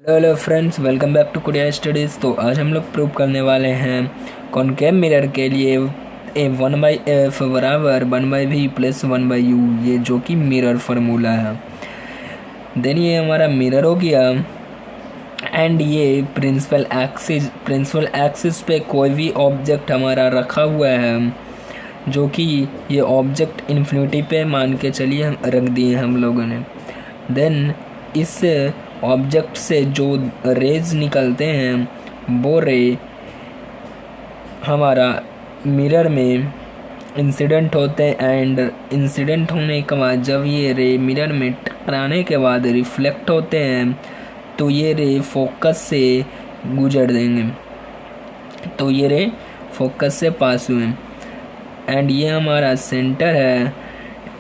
Hello friends, welcome back to Korea studies. तो आज हम लोग प्रूव करने वाले हैं कॉनकेव मिरर के लिए ए 1/f बराबर 1/v प्लस 1/u, ये जो कि मिरर फार्मूला है। देन ये हमारा मिरर हो गया एंड ये प्रिंसिपल एक्सिस पे कोई भी ऑब्जेक्ट हमारा रखा हुआ है, जो कि ये ऑब्जेक्ट इन्फिनिटी पे मान के चलिए हम रख दिए हम लोगों ने। देन इस ऑब्जेक्ट से जो रेज निकलते हैं वो रे हमारा मिरर में इंसिडेंट होते हैं एंड इंसिडेंट होने के बाद जब ये रे मिरर में टकराने के बाद रिफ्लेक्ट होते हैं तो ये रे फोकस से गुजर देंगे, तो ये रे फोकस से पास हुए एंड ये हमारा सेंटर है।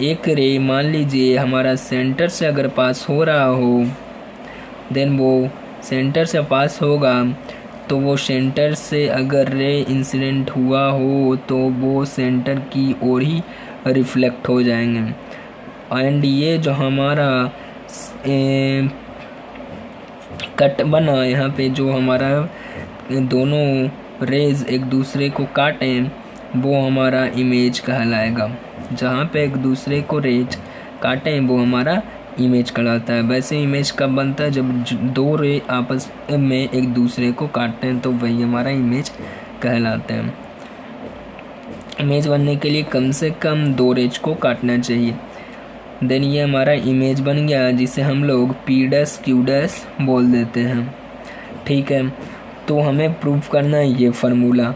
एक रे मान लीजिए हमारा सेंटर से अगर पास हो रहा हो, देन वो सेंटर से पास होगा तो वो सेंटर से अगर रे इंसिडेंट हुआ हो तो वो सेंटर की ओर ही रिफ्लेक्ट हो जाएंगे एंड ये जो हमारा कट बना यहाँ पे, जो हमारा दोनों रेज एक दूसरे को काटें वो हमारा इमेज कहलाएगा। जहाँ पे एक दूसरे को रेज काटें वो हमारा इमेज कहलाता है। वैसे इमेज कब बनता है? जब दो रे आपस में एक दूसरे को काटते हैं तो वही हमारा इमेज कहलाता है। इमेज बनने के लिए कम से कम दो रेज को काटना चाहिए। देन ये हमारा इमेज बन गया, जिसे हम लोग P', Q' बोल देते हैं। ठीक है, तो हमें प्रूफ करना है ये फार्मूला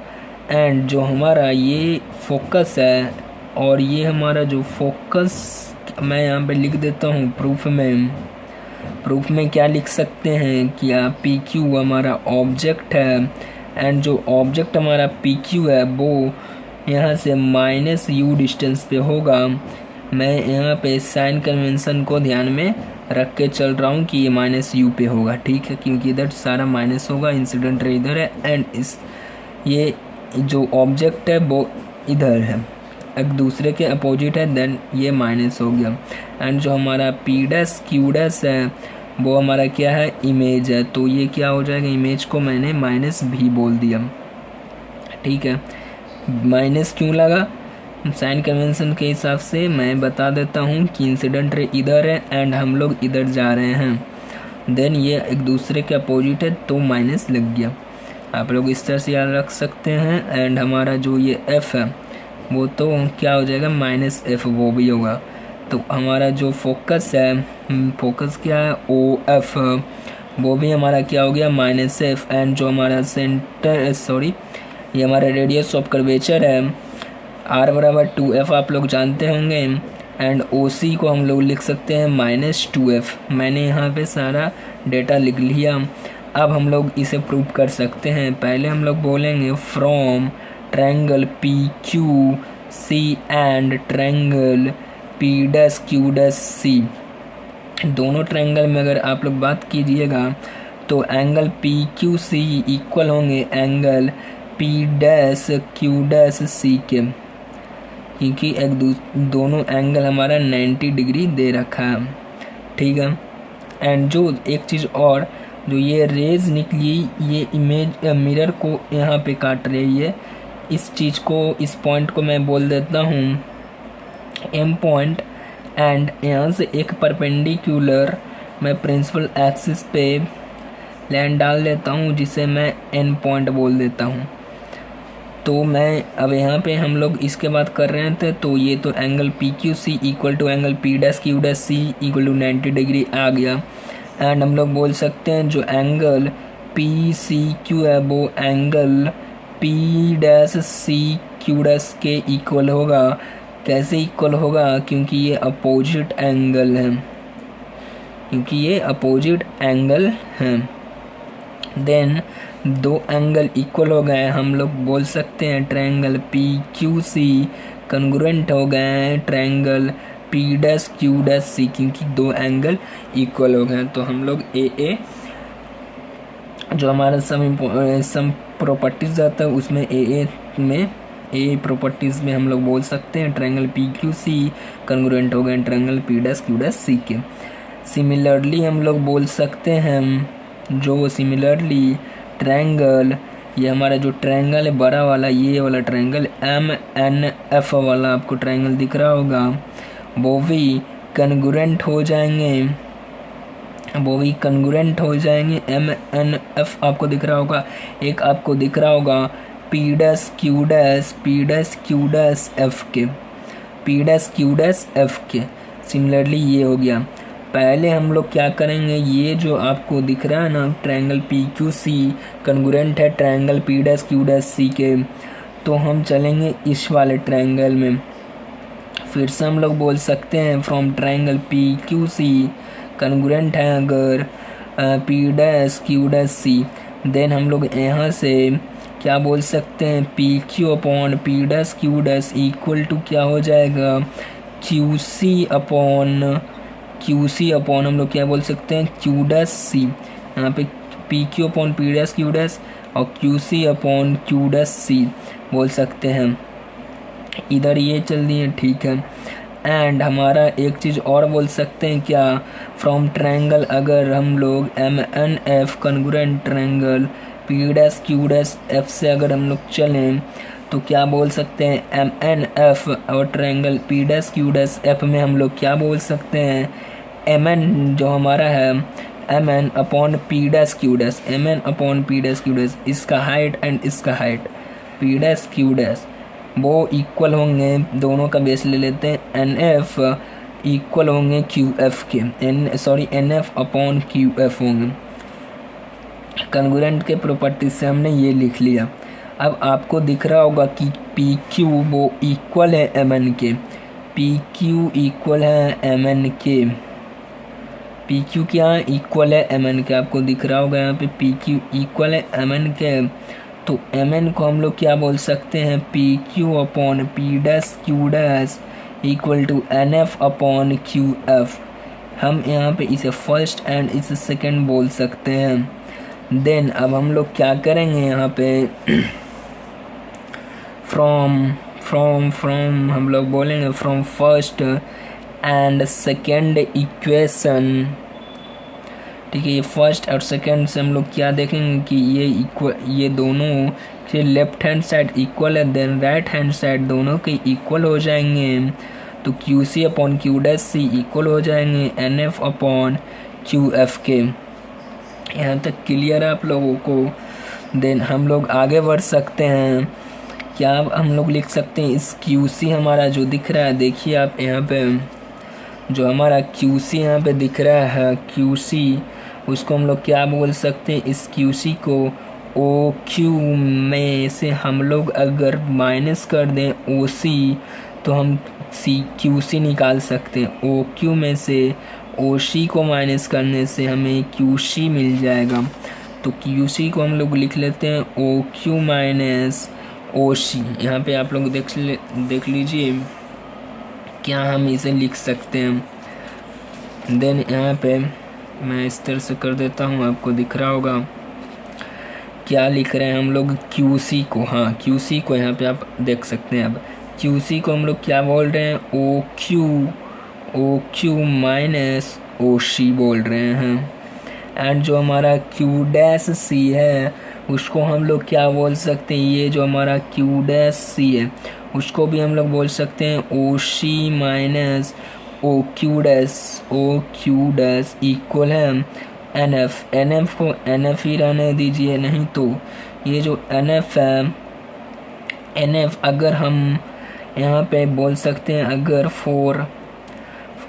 एंड जो हमारा ये फोकस है और ये हमारा जो फोकस मैं यहाँ पे लिख देता हूँ प्रूफ में क्या लिख सकते हैं कि PQ हमारा ऑब्जेक्ट है एंड जो ऑब्जेक्ट हमारा PQ है वो यहाँ से -u डिस्टेंस पे होगा। मैं यहाँ पे साइन कन्वेंशन को ध्यान में रख के चल रहा हूँ कि ये -u पे होगा, ठीक है, क्योंकि इधर सारा माइनस होगा, इंसिडेंट रे इधर है एंड ये जो ऑब्जेक्ट है वो इधर है, एक दूसरे के अपोजिट है, देन ये माइनस हो गया एंड जो हमारा P', Q' है वो हमारा क्या है? इमेज है। तो ये क्या हो जाएगा? इमेज को मैंने -v बोल दिया। ठीक है, माइनस क्यों लगा? साइन कन्वेंशन के हिसाब से मैं बता देता हूँ कि इंसिडेंट रे इधर है एंड हम लोग इधर जा रहे हैं, देन ये एक दूसरे के अपोजिट है तो माइनस लग गया। आप लोग इस तरह से याद रख सकते हैं एंड हमारा जो ये f है वो तो क्या हो जाएगा? -f, वो भी होगा। तो हमारा जो फोकस है, फोकस क्या है? OF, वो भी हमारा क्या हो गया? -f एंड जो हमारा ये हमारा रेडियस ऑफ कर्वेचर है r बराबर 2f, आप लोग जानते होंगे एंड OC को हम लोग लिख सकते हैं -2f। मैंने यहाँ पे सारा डेटा लिख लिया। अब हम लोग इसे प्रूव कर सकते हैं। पहले हम लोग बोलेंगे from triangle PQC and triangle P', Q', दोनों ट्रायंगल में अगर आप लोग बात कीजिएगा तो एंगल PQC इक्वल होंगे एंगल P', Q', के, क्योंकि दोनों एंगल हमारा 90 डिग्री दे रखा है। ठीक है, एंड जो एक चीज़ और, जो ये रेज निकली ये इमेज मिरर को यहाँ पे काट रही है, इस चीज़ को, इस पॉइंट को मैं बोल देता हूँ M पॉइंट एंड यहाँ से एक परपेंडिकुलर मैं प्रिंसिपल एक्सिस पे लाइन डाल देता हूँ जिसे मैं N पॉइंट बोल देता हूँ। तो मैं अब यहाँ पे हम लोग इसके बात कर रहे थे, तो ये तो angle PQC equal to angle P', Q', equal to 90 degree आ गया एंड हम लोग बोल सकते हैं जो एंगल PCQ है वो एंगल P', Q' के इक्वल होगा। कैसे इक्वल होगा? क्योंकि ये अपोजिट एंगल हैं, देन दो एंगल इक्वल हो गए, हम लोग बोल सकते हैं ट्रायंगल PQC कॉन्ग्रुएंट हो गए हैं ट्रायंगल P', Q', क्योंकि दो एंगल इक्वल हो गए। तो हम लोग AA जो हमारा सम प्रॉपर्टीज आता है उसमें AA प्रॉपर्टीज़ में हम लोग बोल सकते हैं ट्रायंगल PQC कॉन्ग्रुएंट हो गए ट्रायंगल P', Q', के। सिमिलरली हम लोग बोल सकते हैं जो सिमिलरली ट्रायंगल, ये हमारा जो ट्रायंगल है बड़ा वाला, ये वाला ट्रायंगल MNF वाला आपको ट्रायंगल दिख रहा होगा, वो भी कन्ग्रुएंट हो जाएंगे, MNF आपको दिख रहा होगा। एक आपको दिख रहा होगा P dash Q dash F के, सिमिलरली ये हो गया। पहले हम लोग क्या करेंगे, ये जो आपको दिख रहा है ना ट्रायंगल PQC कन्ग्रुएंट है triangle P dash Q dash C के, तो हम चलेंगे इस वाले ट्रायंगल में। फिर से हम लोग बोल सकते हैं फ्रॉम ट्रायंगल PQC कन्ग्रुएंट है अगर P dash Q dash C, then हम लोग यहाँ से क्या बोल सकते हैं, PQ upon P dash Q dash equal to क्या हो जाएगा, QC अपॉन हम लोग क्या बोल सकते हैं, Q डैश C। यहाँ पे PQ upon P dash Q dash और QC upon Q dash C बोल सकते हैं। इधर ये चल दिए, ठीक है। एंड हमारा एक चीज़ और बोल सकते हैं क्या, फ्रॉम ट्रायंगल अगर हम लोग MNF congruent triangle P dash Q dash F से अगर हम लोग चलें तो क्या बोल सकते हैं, MNF और triangle P dash Q dash F में हम लोग क्या बोल सकते हैं, MN जो हमारा है MN upon P dash Q dash, MN upon P dash Q dash, इसका हाइट एंड इसका height P dash Q dash वो इक्वल होंगे, दोनों का बेस ले लेते हैं, NF इक्वल होंगे QF के, NF अपॉन QF होंगे। कन्ग्रुएंट के प्रॉपर्टी से हमने ये लिख लिया। अब आपको दिख रहा होगा कि PQ वो इक्वल है MN के, PQ इक्वल है MN के, PQ क्या इक्वल है MN के, आपको दिख रहा होगा यहाँ पे PQ इक्वल है MN के। तो MN को हम लोग क्या बोल सकते हैं, PQ upon P dash Q dash equal to NF upon QF। हम यहाँ पे इसे फर्स्ट एंड इसे सेकंड बोल सकते हैं। देन अब हम लोग क्या करेंगे यहाँ पे फ्रॉम हम लोग बोलेंगे from first and second equation, ठीक है। ये फर्स्ट और सेकंड से हम लोग क्या देखेंगे कि ये दोनों के लेफ्ट हैंड साइड इक्वल है, देन राइट हैंड साइड दोनों के इक्वल हो जाएंगे। तो QC upon Q dash C equal हो जाएंगे NF अपॉन QF के। यहाँ तक क्लियर है आप लोगों को। देन हम लोग आगे बढ़ सकते हैं। क्या हम लोग लिख सकते हैं, इस QC हमारा जो दिख रहा है, देखिए आप यहाँ पे जो हमारा QC यहाँ पे दिख रहा है, QC उसको हम लोग क्या बोल सकते हैं, इस QC को OQ में से हम लोग अगर माइनस कर दें OC तो हम QC निकाल सकते हैं। OQ में से OC को माइनस करने से हमें QC मिल जाएगा। तो QC को हम लोग लिख लेते हैं OQ माइनस OC। यहाँ पे आप लोग देख लीजिए क्या हम इसे लिख सकते हैं। देन यहाँ पे मैं इस तरह से कर देता हूँ, आपको दिख रहा होगा क्या लिख रहे हैं हम लोग, QC को, हाँ QC को यहाँ पे आप देख सकते हैं। अब QC को हम लोग क्या बोल रहे हैं, OQ माइनस OC बोल रहे हैं। एंड जो हमारा Q डैश C है उसको हम लोग क्या बोल सकते हैं, ये जो हमारा Q डैश C है उसको भी हम लोग बोल सकते हैं OC minus OQ dash equal है NF को NF ही रहने दीजिए, नहीं तो ये जो NF है, NF अगर हम यहाँ पे बोल सकते हैं, अगर 4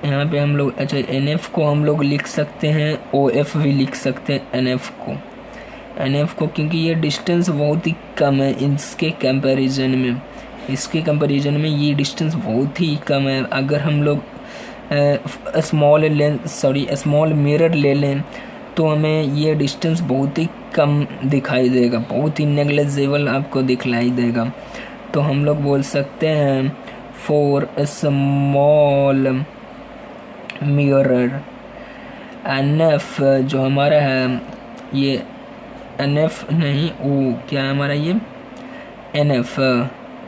यहाँ पे हम लोग, अच्छा NF को हम लोग लिख सकते हैं, OF भी लिख सकते हैं NF को क्योंकि ये डिस्टेंस बहुत ही कम है इसके कंपैरिजन में ये डिस्टेंस बहुत ही कम है। अगर हम लोग स्मॉल मिरर ले लें तो हमें ये डिस्टेंस बहुत ही कम दिखाई देगा, बहुत ही नेग्लिजिबल आपको दिखलाई देगा। तो हम लोग बोल सकते हैं फॉर स्मॉल मिरर NF जो हमारा है, ये NF नहीं ओ क्या है हमारा, ये NF,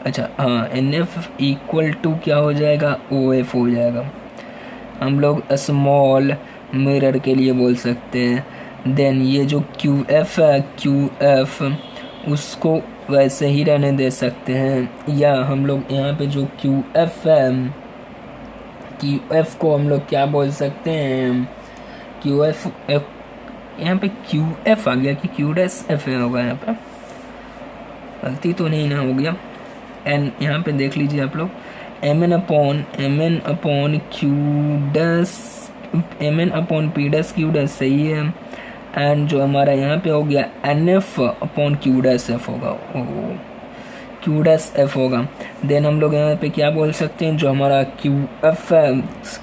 अच्छा हाँ NF इक्वल टू क्या हो जाएगा, OF हो जाएगा। हम लोग स्मॉल मिरर के लिए बोल सकते हैं। देन ये जो क्यू एफ है, क्यू एफ उसको वैसे ही रहने दे सकते हैं, या हम लोग यहाँ पे जो क्यू एफ है, क्यू एफ को हम लोग क्या बोल सकते हैं, क्यू एफ, यहाँ पे क्यू एफ आ गया कि क्यू डैश एफ होगा, यहाँ पे गलती तो नहीं ना हो गया। एन यहाँ पे देख लीजिए आप लोग, M N upon Q dash, M N upon P dash Q dash सही है। एंड जो हमारा यहाँ पे हो गया N F upon Q dash F होगा, क्यू डैश एफ होगा। देन हम लोग यहाँ पे क्या बोल सकते हैं, जो हमारा क्यू एफ है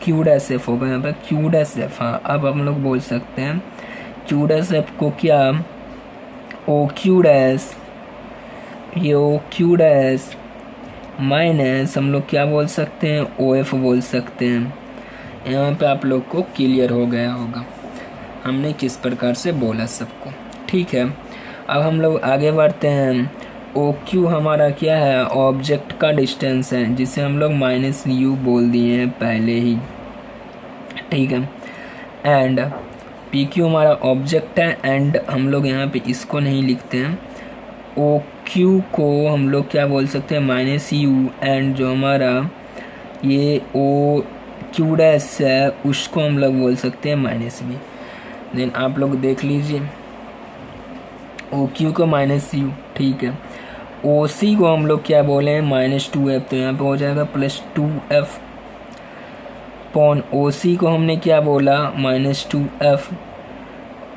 क्यू डैश एफ होगा, यहाँ पे क्यू डैश एफ। हाँ, अब हम लोग बोल सकते हैं क्यू डैश एफ को क्या, ओ क्यू डैश, ये ओ क्यू डैश माइनस हम लोग क्या बोल सकते हैं, ओ एफ बोल सकते हैं। यहाँ पे आप लोग को क्लियर हो गया होगा हमने किस प्रकार से बोला सबको, ठीक है। अब हम लोग आगे बढ़ते हैं। ओ क्यू हमारा क्या है, ऑब्जेक्ट का डिस्टेंस है, जिसे हम लोग माइनस यू बोल दिए हैं पहले ही, ठीक है। एंड पी क्यू हमारा ऑब्जेक्ट है, एंड हम लोग यहाँ पे इसको नहीं लिखते हैं, ओ क्यू को हम लोग क्या बोल सकते हैं, माइनस यू। एंड जो हमारा ये ओ क्यू डैश है उसको हम लोग बोल सकते हैं माइनस बी। देन आप लोग देख लीजिए, ओ क्यू को माइनस यू, ठीक है। ओ सी को हम लोग क्या बोले हैं, माइनस टू एफ, तो यहाँ पे हो जाएगा plus two F upon O C को हमने क्या बोला, minus two F.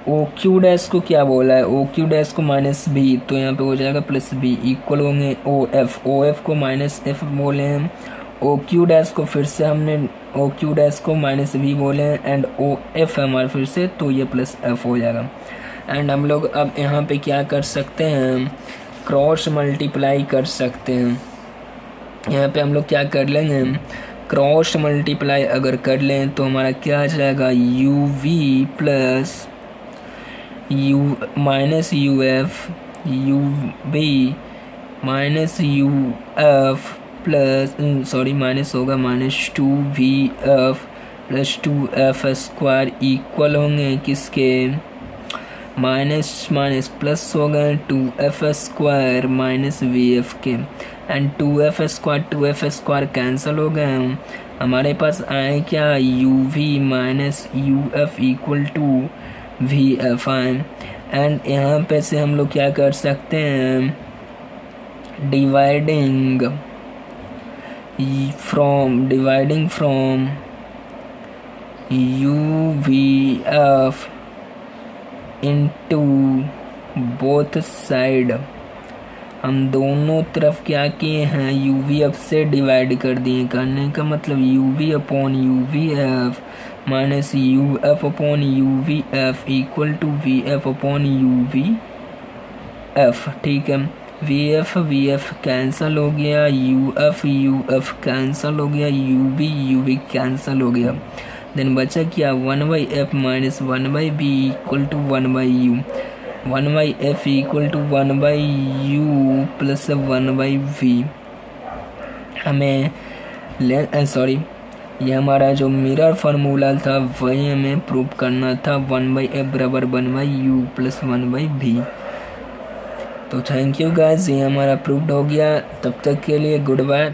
O Q dash को क्या बोला है, ओ क्यू डैश को माइनस बी, तो यहाँ पे हो जाएगा प्लस बी, इक्वल होंगे ओ एफ को माइनस एफ बोले हैं, ओ क्यू डैश को फिर से हमने ओ क्यू डैश को माइनस बी बोले हैं, एंड ओ एफ है हमारे फिर से, तो ये प्लस एफ हो जाएगा। एंड हम लोग अब यहाँ पे क्या कर सकते हैं, क्रॉस मल्टीप्लाई कर सकते हैं। यहाँ पे हम लोग क्या कर लेंगे, क्रॉस मल्टीप्लाई अगर कर लें तो हमारा क्या आ जाएगा, U V plus U minus U F, U B minus U F plus, sorry minus होगा, minus two V F plus two F square equal होंगे किसके, माइनस माइनस प्लस हो गए two F square minus V F के। And two F square cancel हो गए, हमारे पास आए क्या, U V minus U F equal to V F आए। एंड यहाँ पे से हम लोग क्या कर सकते हैं, dividing from U V F into both side, हम दोनों तरफ क्या किए हैं, यू वी एफ से डिवाइड कर दिए। करने का मतलब U V upon U V F minus U F upon U V F equal to V F upon U V F, ठीक है। वी एफ कैंसिल हो गया, यू एफ कैंसिल हो गया, यू वी कैंसिल हो गया। देन बचा क्या, one by F minus one by B equal to one by U, one by F equal to one by U plus one by V. हमें sorry, ये हमारा जो मिरर फार्मूला था वही हमें प्रूव करना था, वन बाई एफ बराबर one by U plus one by V. तो थैंक यू गाइस, ये हमारा प्रूव्ड हो गया। तब तक के लिए गुड बाय।